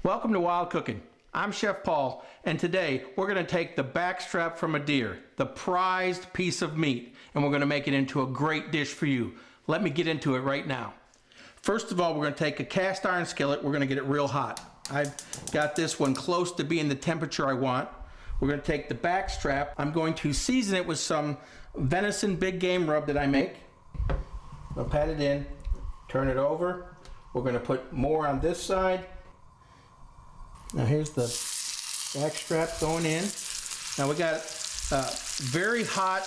Welcome to Wild Cooking. I'm Chef Paul, and today we're going to take the backstrap from a deer, the prized piece of meat, and we're going to make it into a great dish for you. Let me get into it right now. First of all, we're going to take a cast iron skillet. We're going to get it real hot. I've got this one close to being the temperature I want. We're going to take the backstrap. I'm going to season it with some venison big game rub that I make. I'll pat it in, turn it over. We're going to put more on this side. Now here's the backstrap going in. Now we got a very hot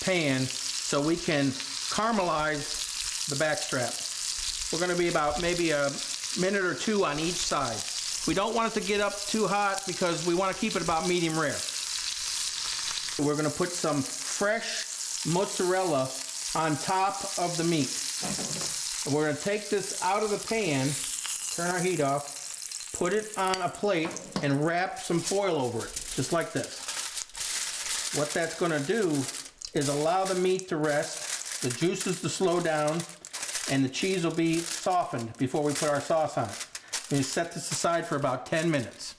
pan so we can caramelize the backstrap. We're going to be about maybe a minute or two on each side. We don't want it to get up too hot because we want to keep it about medium rare. We're going to put some fresh mozzarella on top of the meat. We're going to take this out of the pan, turn our heat off, put it on a plate and wrap some foil over it, just like this. What that's going to do is allow the meat to rest, the juices to slow down, and the cheese will be softened before we put our sauce on it. We set this aside for about 10 minutes.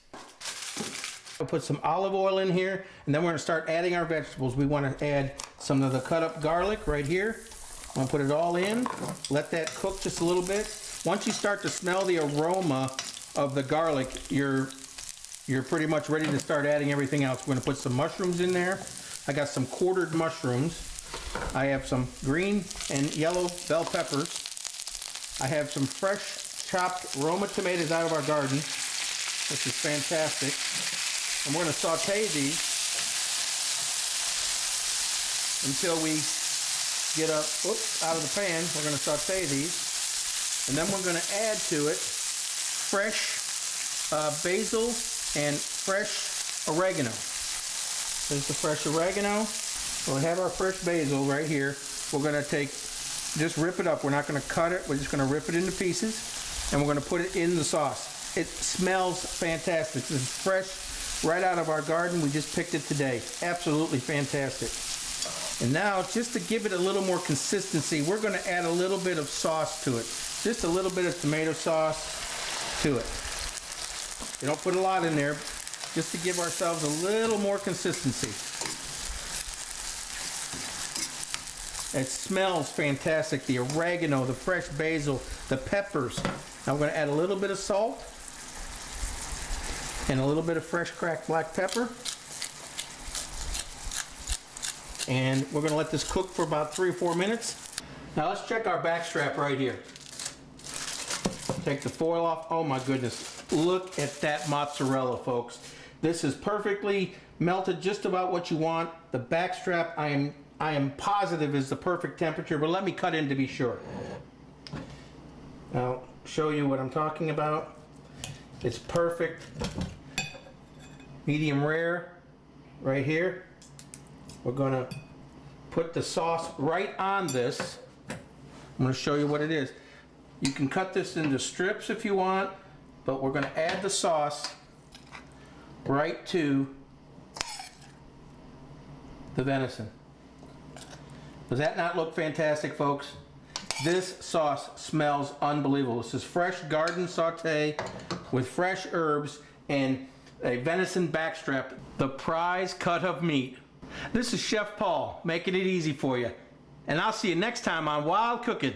We'll put some olive oil in here, and then we're going to start adding our vegetables. We want to add some of the cut up garlic right here. I'm going to put it all in, let that cook just a little bit. Once you start to smell the aroma of the garlic, you're pretty much ready to start adding everything else. We're going to put some mushrooms in there. I got some quartered mushrooms. I have some green and yellow bell peppers. I have some fresh chopped Roma tomatoes out of our garden, which is fantastic. And we're going to saute these until we get out of the pan. We're going to saute these, and then we're going to add to it fresh basil and fresh oregano. There's the fresh oregano. We'll have our fresh basil right here. We're going to just rip it up. We're not going to cut it. We're just going to rip it into pieces, and we're going to put it in the sauce. It smells fantastic. This is fresh right out of our garden. We just picked it today. Absolutely fantastic. And now, just to give it a little more consistency, we're going to add a little bit of sauce to it. Just a little bit of tomato sauce to it. We don't put a lot in there, just to give ourselves a little more consistency. It smells fantastic. The oregano, the fresh basil, the peppers. Now we're going to add a little bit of salt and a little bit of fresh cracked black pepper. And we're going to let this cook for about 3 or 4 minutes. Now let's check our backstrap right here. Take the foil off. Oh my goodness. Look at that mozzarella, folks. This is perfectly melted, just about what you want. The backstrap, I am positive is the perfect temperature, but let me cut in to be sure. I'll show you what I'm talking about. It's perfect. Medium rare right here. We're going to put the sauce right on this. I'm going to show you what it is. You can cut this into strips if you want, but we're going to add the sauce right to the venison. Does that not look fantastic, folks? This sauce smells unbelievable. This is fresh garden saute with fresh herbs and a venison backstrap, the prize cut of meat. This is Chef Paul making it easy for you. And I'll see you next time on Wild Cooking.